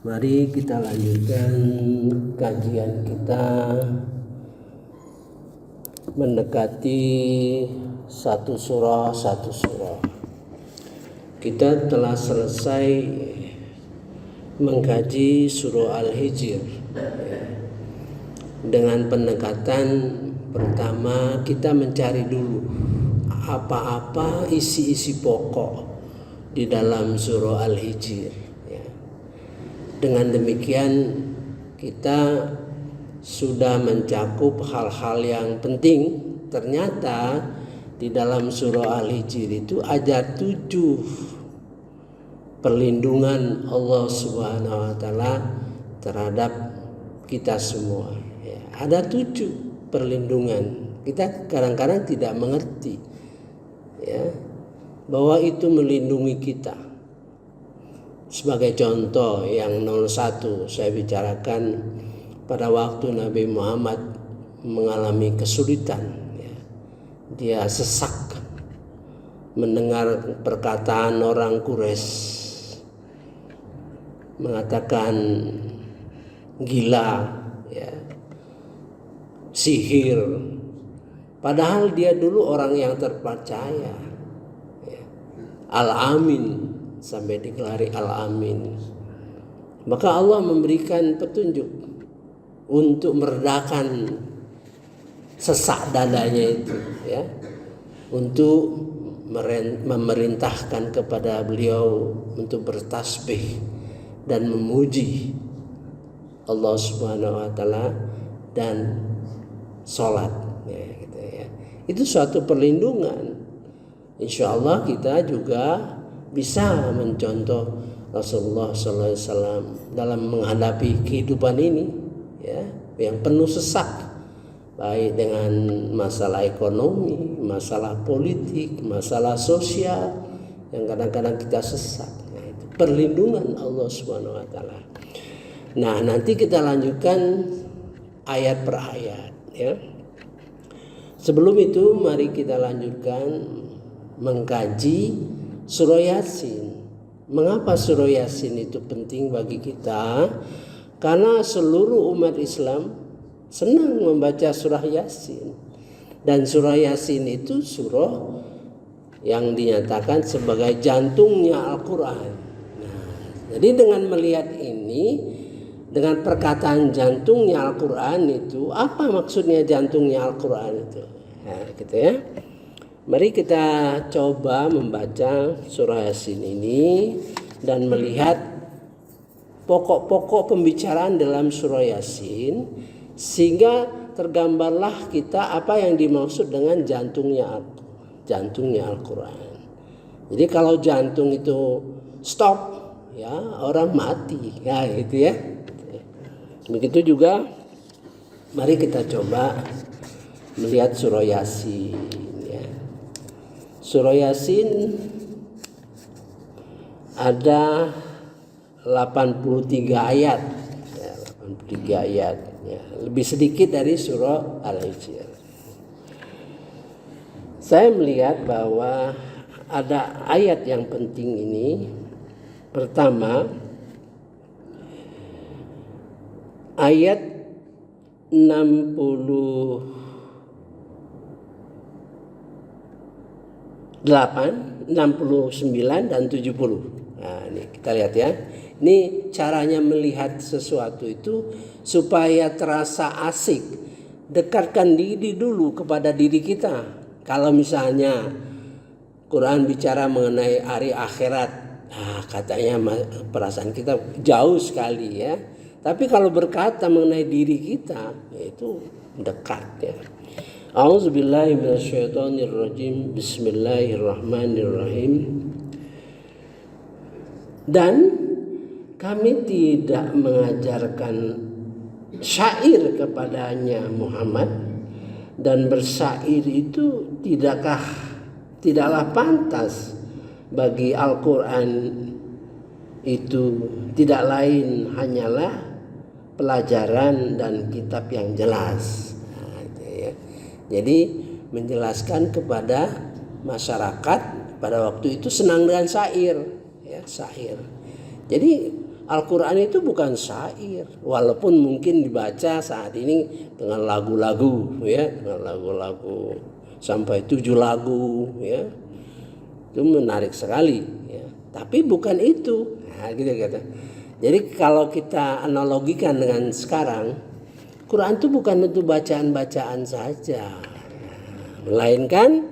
Mari kita lanjutkan kajian kita mendekati satu surah. Kita telah selesai mengkaji surah Al-Hijr. Dengan pendekatan pertama kita mencari dulu apa-apa isi-isi pokok di dalam surah Al-Hijr. Dengan demikian kita sudah mencakup hal-hal yang penting. Ternyata di dalam surah Al-Hijr itu ada 7 perlindungan Allah Subhanahu wa taala terhadap kita semua. Ada 7 perlindungan. Kita kadang-kadang tidak mengerti bahwa itu melindungi kita. Sebagai contoh yang nomor 1 saya bicarakan pada waktu Nabi Muhammad mengalami kesulitan. Dia sesak mendengar perkataan orang Quraisy mengatakan gila, sihir. Padahal dia dulu orang yang terpercaya, Al-Amin, sampai digelari Al-Amin. Maka Allah memberikan petunjuk untuk meredakan sesak dadanya itu, untuk memerintahkan kepada beliau untuk bertasbih dan memuji Allah Subhanahu wa taala dan sholat. Itu suatu perlindungan. Insya Allah kita juga bisa mencontoh Rasulullah SAW dalam menghadapi kehidupan ini, yang penuh sesak, baik dengan masalah ekonomi, masalah politik, masalah sosial yang kadang-kadang kita sesak. Itu perlindungan Allah Subhanahu wa taala. Nah, nanti kita lanjutkan ayat per ayat, Sebelum itu mari kita lanjutkan mengkaji surah Yasin. Mengapa surah Yasin itu penting bagi kita? Karena seluruh umat Islam senang membaca surah Yasin. Dan surah Yasin itu surah yang dinyatakan sebagai jantungnya Al-Quran. Jadi dengan melihat ini, dengan perkataan jantungnya Al-Quran itu, apa maksudnya jantungnya Al-Quran itu? Mari kita coba membaca surah Yasin ini dan melihat pokok-pokok pembicaraan dalam surah Yasin, sehingga tergambarlah kita apa yang dimaksud dengan jantungnya Al-Quran. Jadi kalau jantung itu stop, orang mati, Begitu juga mari kita coba melihat surah Yasin. Surah Yasin ada 83 ayat, 83 ayat, lebih sedikit dari surah Al-Hijr. Saya melihat bahwa ada ayat yang penting ini. Pertama, ayat 68, 69 dan 70. Nah, ini kita lihat ya. Ini caranya melihat sesuatu itu supaya terasa asik. Dekatkan diri dulu kepada diri kita. Kalau misalnya Quran bicara mengenai hari akhirat, katanya perasaan kita jauh sekali, Tapi kalau berkata mengenai diri kita, itu dekat, A'udzubillahi minasyaitonirrajim. Bismillahirrahmanirrahim. Dan kami tidak mengajarkan syair kepadanya Muhammad, dan bersyair itu tidaklah pantas bagi Al-Quran. Itu tidak lain hanyalah pelajaran dan kitab yang jelas. Jadi menjelaskan kepada masyarakat pada waktu itu senang dengan syair, syair. Jadi Al-Quran itu bukan syair, walaupun mungkin dibaca saat ini dengan lagu-lagu, ya, dengan lagu-lagu sampai 7 lagu, ya, itu menarik sekali, ya. Tapi bukan itu, nah, gitu kata. Jadi kalau kita analogikan dengan sekarang, Quran itu bukan untuk bacaan-bacaan saja, melainkan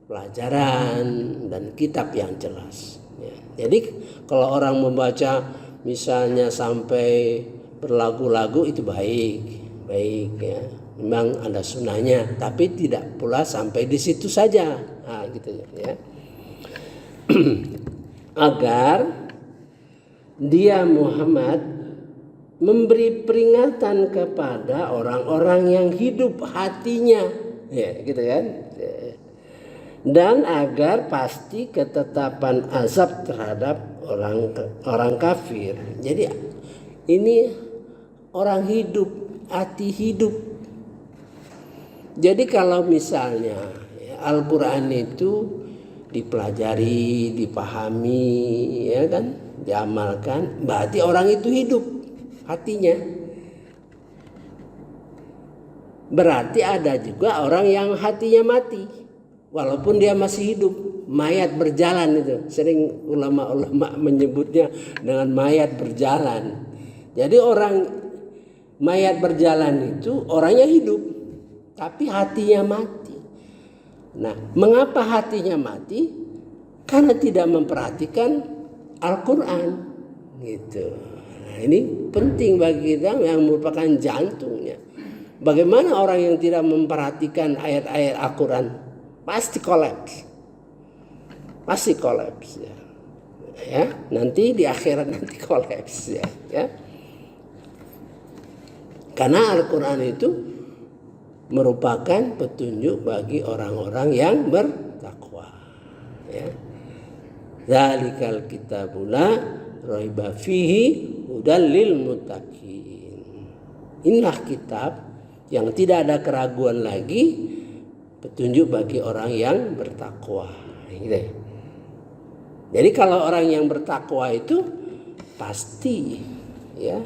pelajaran dan kitab yang jelas. Ya. Jadi kalau orang membaca misalnya sampai berlagu-lagu itu baik ya. Memang ada sunnahnya, tapi tidak pula sampai di situ saja. Nah, gitu ya. Agar dia Muhammad memberi peringatan kepada orang-orang yang hidup hatinya, ya, gitu kan? Dan agar pasti ketetapan azab terhadap orang kafir. Jadi ini orang hidup, hati hidup. Jadi kalau misalnya Al-Quran itu dipelajari, dipahami, ya kan, diamalkan, berarti orang itu hidup hatinya. Berarti ada juga orang yang hatinya mati, walaupun dia masih hidup. Mayat berjalan itu, sering ulama-ulama menyebutnya dengan mayat berjalan. Jadi orang mayat berjalan itu orangnya hidup, tapi hatinya mati. Nah, mengapa hatinya mati? Karena tidak memperhatikan Al-Quran, gitu. Nah, ini penting bagi kita yang merupakan jantungnya. Bagaimana orang yang tidak memperhatikan ayat-ayat Al-Quran? Pasti kolaps ya. Nanti di akhirat nanti kolaps ya. Karena Al-Quran itu merupakan petunjuk bagi orang-orang yang bertakwa, ya. Dzalikal kitabul la raiba fihi hudal lil muttaqin. Inilah kitab yang tidak ada keraguan lagi, petunjuk bagi orang yang bertakwa, gitu. Jadi kalau orang yang bertakwa itu pasti, ya,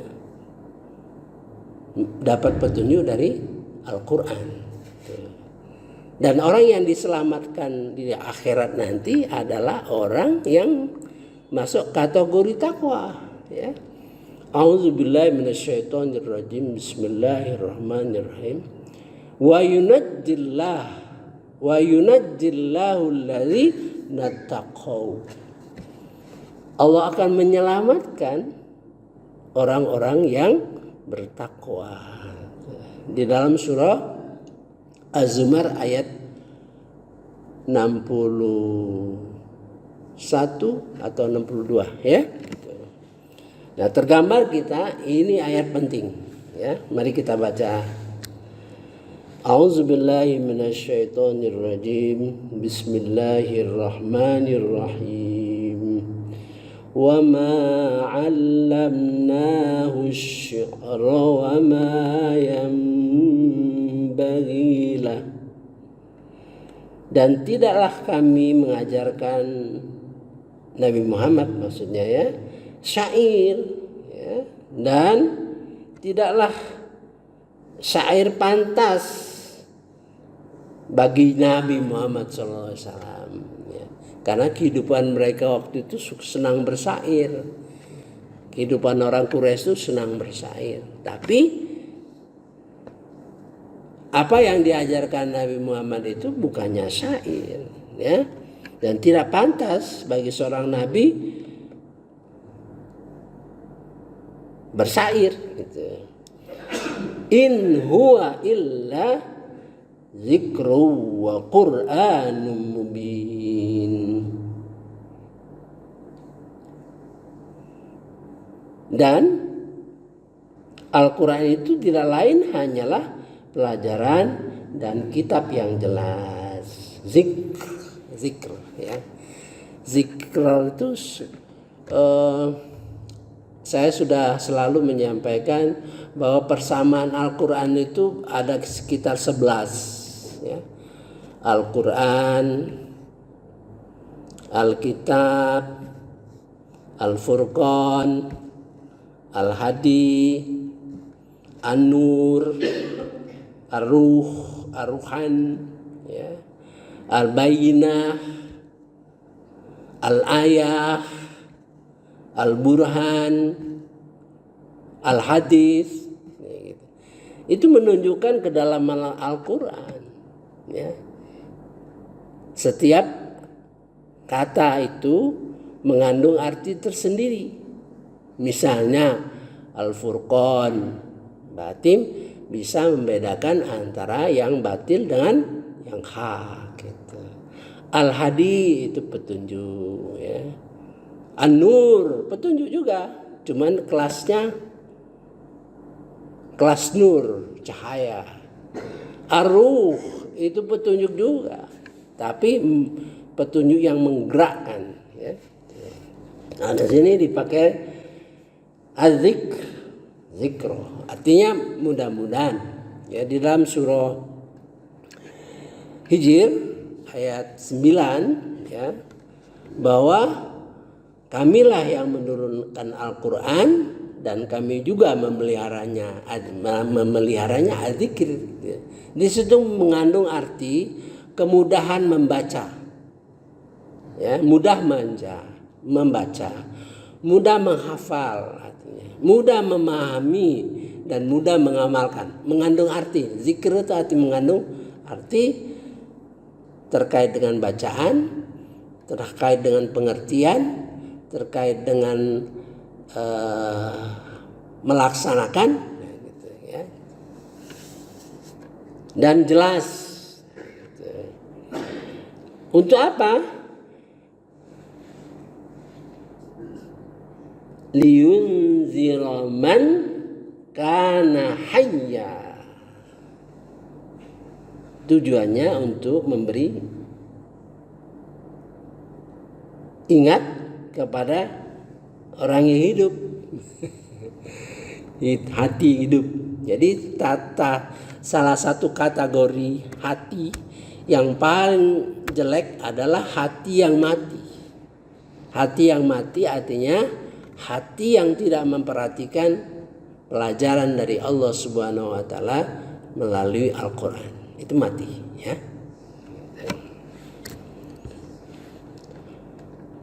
dapat petunjuk dari Al-Quran. Dan orang yang diselamatkan di akhirat nanti adalah orang yang masuk kategori takwa, ya. A'udzubillahi minasyaitonirrajim. Bismillahirrahmanirrahim. Wa yunajjillahu allazi nattaqau. Allah akan menyelamatkan orang-orang yang bertakwa. Di dalam surah Az-Zumar ayat 61 atau 62, ya. Nah, tergambar kita ini ayat penting, ya. Mari kita baca. A'udzubillahi minasyaitonirrajim. Bismillahirrahmanirrahim. Wa ma 'allamnahu asy-syi'ra wa ma yanbaghi lah. Dan tidaklah kami mengajarkan Nabi Muhammad, maksudnya, ya, syair, ya, dan tidaklah syair pantas bagi Nabi Muhammad SAW, ya. Karena kehidupan mereka waktu itu senang bersair. Kehidupan orang Quraisy itu senang bersair. Tapi apa yang diajarkan Nabi Muhammad itu bukannya syair, ya, dan tidak pantas bagi seorang nabi bersair, gitu. In huwa illa zikru wa qur'anum mubin. Dan Al-Quran itu tidak lain hanyalah pelajaran dan kitab yang jelas. Zikr, ya. Zikr itu saya sudah selalu menyampaikan bahwa persamaan Al-Quran itu ada sekitar 11, ya. Al-Quran, Alkitab, Al-Furqan, Al-Hadi, An-Nur, Ar-Ruh, Ar-Ruhan, ya, Al-Bayyinah, Al-Ayah, Al-Burhan, Al-Hadis, ya, gitu. Itu menunjukkan kedalaman Al-Quran, ya. Setiap kata itu mengandung arti tersendiri. Misalnya Al-Furqan, batin, bisa membedakan antara yang batil dengan yang hak, gitu. Al-Hadi itu petunjuk, ya. An-Nur petunjuk juga, cuman kelasnya kelas nur, cahaya. Ar-Ruh itu petunjuk juga, tapi petunjuk yang menggerakkan, ya. Nah, di sini dipakai zikro, artinya mudah-mudahan, ya. Di dalam surah Hijr ayat 9, ya, bahwa kamilah yang menurunkan Al-Quran dan kami juga memeliharanya adzikir. Di situ mengandung arti kemudahan membaca, ya, mudah membaca, mudah menghafal, artinya mudah memahami dan mudah mengamalkan. Mengandung arti zikir itu arti mengandung arti terkait dengan bacaan, terkait dengan pengertian, terkait dengan melaksanakan, gitu, ya. Dan jelas, gitu. Untuk apa? Liyunzira man kana hayya. Tujuannya untuk memberi ingat kepada orang yang hidup. Hati hidup. Jadi salah satu kategori hati yang paling jelek adalah hati yang mati. Hati yang mati artinya hati yang tidak memperhatikan pelajaran dari Allah Subhanahu wa taala melalui Al-Qur'an. Itu mati, ya.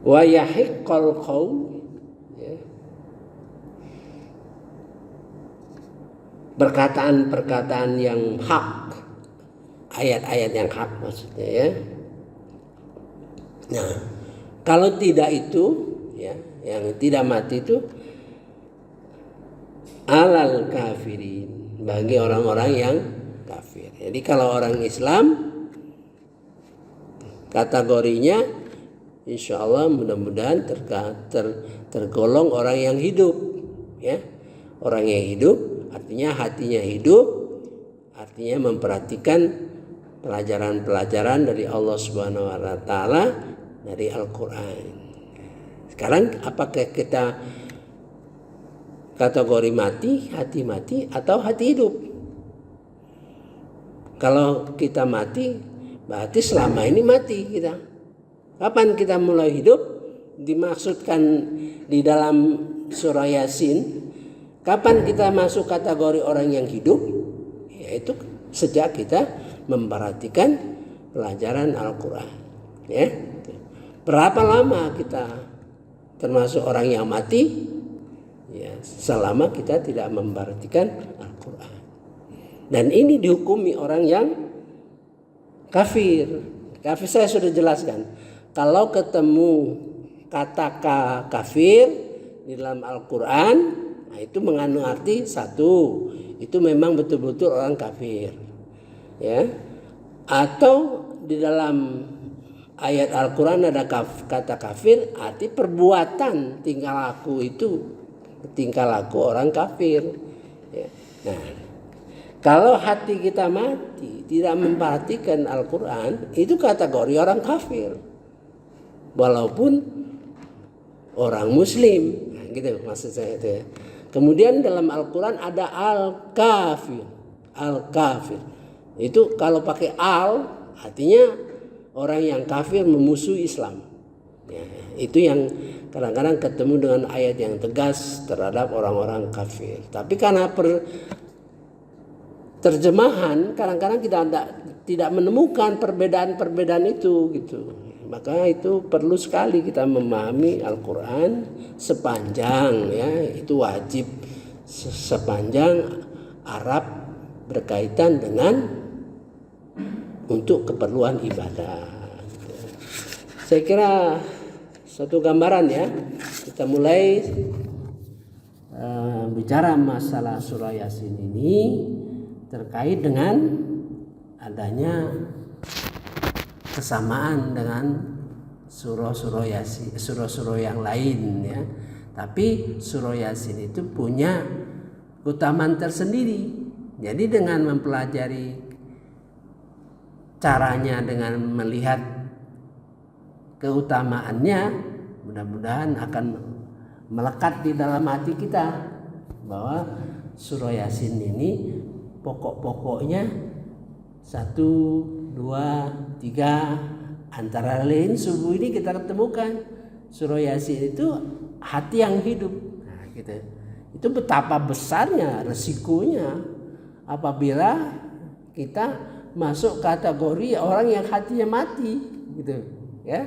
Wa yahiqqal qaul, ya. Perkataan-perkataan yang hak, ayat-ayat yang hak maksudnya, ya. Nah, kalau tidak itu, ya, yang tidak mati itu alal kafirin, bagi orang-orang yang kafir. Jadi kalau orang Islam kategorinya insya Allah mudah-mudahan tergolong orang yang hidup, ya. Orang yang hidup artinya hatinya hidup, artinya memperhatikan pelajaran-pelajaran dari Allah Subhanahu wa taala dari Al-Qur'an. Sekarang apakah kita kategori mati, hati mati atau hati hidup? Kalau kita mati berarti selama ini mati kita. Kapan kita mulai hidup? Dimaksudkan di dalam surah Yasin. Kapan kita masuk kategori orang yang hidup? Yaitu sejak kita memperhatikan pelajaran Al-Quran, ya. Berapa lama kita termasuk orang yang mati? Ya, selama kita tidak memperhatikan Al-Quran. Dan ini dihukumi orang yang kafir. Kafir saya sudah jelaskan. Kalau ketemu kata kafir di dalam Al-Quran, nah itu mengandung arti satu, itu memang betul-betul orang kafir, ya. Atau di dalam ayat Al-Quran ada kata kafir, arti perbuatan tingkah laku itu tingkah laku orang kafir, ya. Nah, kalau hati kita mati tidak memperhatikan Al-Quran, itu kategori orang kafir, walaupun orang Muslim. Nah, gitu maksud saya itu, ya. Kemudian dalam Al-Quran ada Al-Kafir. Al-Kafir itu kalau pakai al artinya orang yang kafir memusuhi Islam. Ya, itu yang kadang-kadang ketemu dengan ayat yang tegas terhadap orang-orang kafir. Tapi karena terjemahan kadang-kadang kita tidak menemukan perbedaan-perbedaan itu gitu. Maka itu perlu sekali kita memahami Al-Quran sepanjang, ya, itu wajib, sepanjang Arab berkaitan dengan untuk keperluan ibadah. Saya kira satu gambaran, ya. Kita mulai bicara masalah surah Yasin ini terkait dengan adanya kesamaan dengan surah-surah Yasin, surah-surah yang lain, ya. Tapi surah Yasin itu punya keutamaan tersendiri. Jadi dengan mempelajari caranya, dengan melihat keutamaannya, mudah-mudahan akan melekat di dalam hati kita bahwa surah Yasin ini pokok-pokoknya 1, 2, 3, antara lain subuh ini kita ketemukan surah Yasin itu hati yang hidup. Nah, gitu. Itu betapa besarnya resikonya apabila kita masuk kategori orang yang hatinya mati, gitu, ya.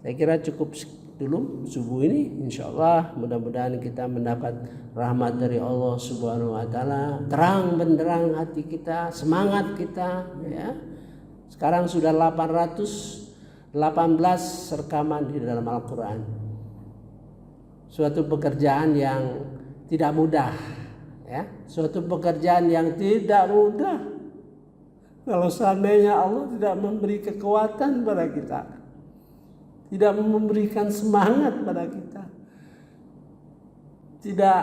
Saya kira cukup dulu subuh ini, insyaallah mudah-mudahan kita mendapat rahmat dari Allah Subhanahu wa taala, terang benderang hati kita, semangat kita, ya. Sekarang sudah 818 rekaman di dalam Al-Qur'an. Suatu pekerjaan yang tidak mudah, ya. Suatu pekerjaan yang tidak mudah. Kalau seandainya Allah tidak memberi kekuatan pada kita, tidak memberikan semangat pada kita, tidak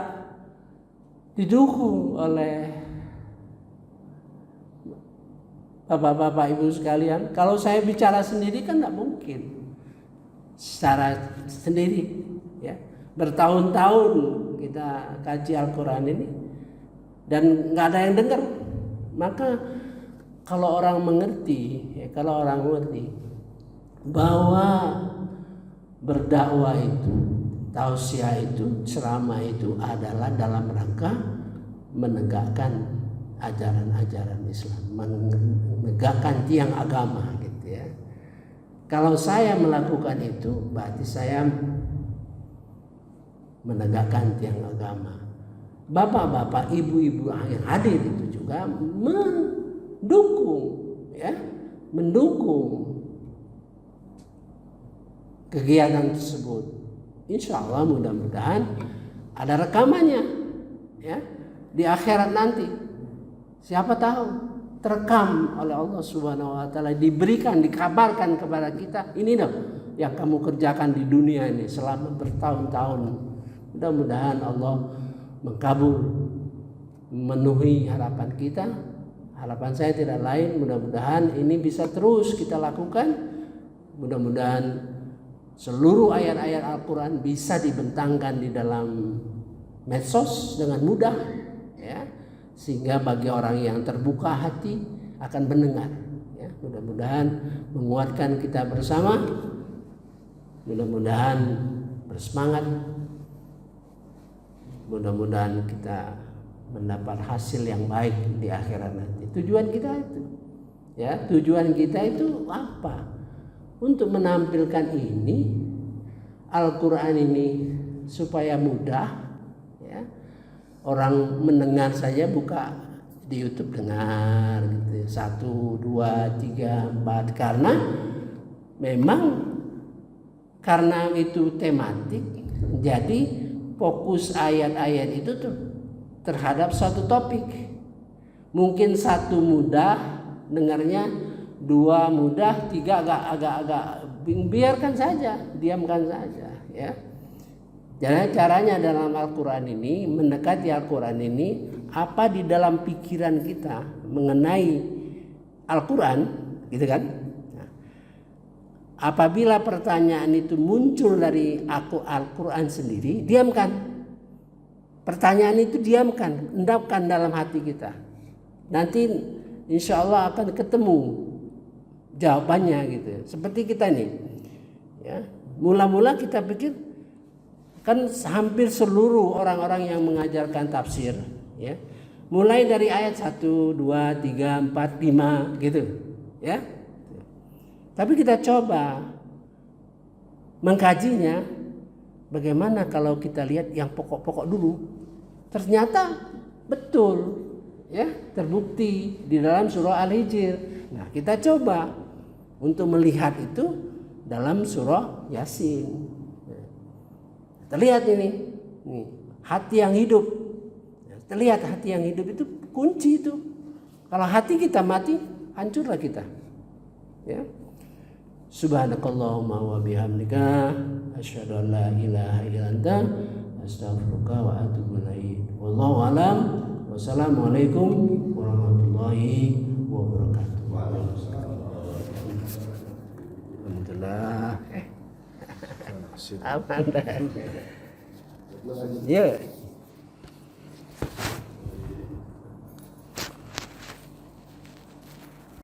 didukung oleh bapak-bapak ibu sekalian. Kalau saya bicara sendiri kan tidak mungkin, secara sendiri, ya. Bertahun-tahun kita kaji Al-Quran ini dan nggak ada yang dengar. Maka kalau orang mengerti, ya, kalau orang mengerti bahwa berdakwah itu, tausiah itu, ceramah itu adalah dalam rangka menegakkan ajaran-ajaran Islam, menegakkan tiang agama, gitu, ya. Kalau saya melakukan itu, berarti saya menegakkan tiang agama. Bapak-bapak, ibu-ibu yang hadir itu juga mendukung, ya, mendukung kegiatan tersebut. Insya Allah mudah-mudahan ada rekamannya, ya, di akhirat nanti. Siapa tahu terekam oleh Allah Subhanahu wa taala, diberikan, dikabarkan kepada kita, ini loh yang kamu kerjakan di dunia ini selama bertahun-tahun. Mudah-mudahan Allah mengkabul, memenuhi harapan kita. Harapan saya tidak lain, mudah-mudahan ini bisa terus kita lakukan. Mudah-mudahan seluruh ayat-ayat Al-Quran bisa dibentangkan di dalam medsos dengan mudah, ya, sehingga bagi orang yang terbuka hati akan mendengar, ya. Mudah-mudahan menguatkan kita bersama, mudah-mudahan bersemangat, mudah-mudahan kita mendapat hasil yang baik di akhirat nanti. Tujuan kita itu, ya, tujuan kita itu apa? Untuk menampilkan ini Al-Quran ini supaya mudah, ya. Orang mendengar saja, buka di YouTube dengar, gitu, 1, 2, 3, 4. Karena memang karena itu tematik, jadi fokus ayat-ayat itu terhadap suatu topik. Mungkin 1 mudah dengarnya, 2 mudah, 3 agak biarkan saja, diamkan saja, ya. Jadi caranya dalam Al-Quran ini, mendekati Al-Quran ini, apa di dalam pikiran kita mengenai Al-Quran, gitu kan? Nah, apabila pertanyaan itu muncul dari Al-Quran sendiri, diamkan. Pertanyaan itu diamkan, endapkan dalam hati kita. Nanti insya Allah akan ketemu jawabannya, gitu. Seperti kita nih, ya, Mula-mula kita pikir kan hampir seluruh orang-orang yang mengajarkan tafsir, ya, mulai dari ayat 1, 2, 3, 4, 5 gitu, ya. Tapi kita coba mengkajinya, bagaimana kalau kita lihat yang pokok-pokok dulu. Ternyata betul, ya, terbukti di dalam surah Al-Hijr. Nah, kita coba untuk melihat itu dalam surah Yasin. Terlihat ini hati yang hidup. Terlihat hati yang hidup itu kunci itu. Kalau hati kita mati, hancurlah kita. Ya. Subhanakallahumma wa bihamdika asyhadu an la ilaha illa anta astaghfiruka wa atubu ilaik. Wallahu alam. Wassalamualaikum warahmatullahi wabarakatuh. Alhamdulillah. Aman dan. Ya.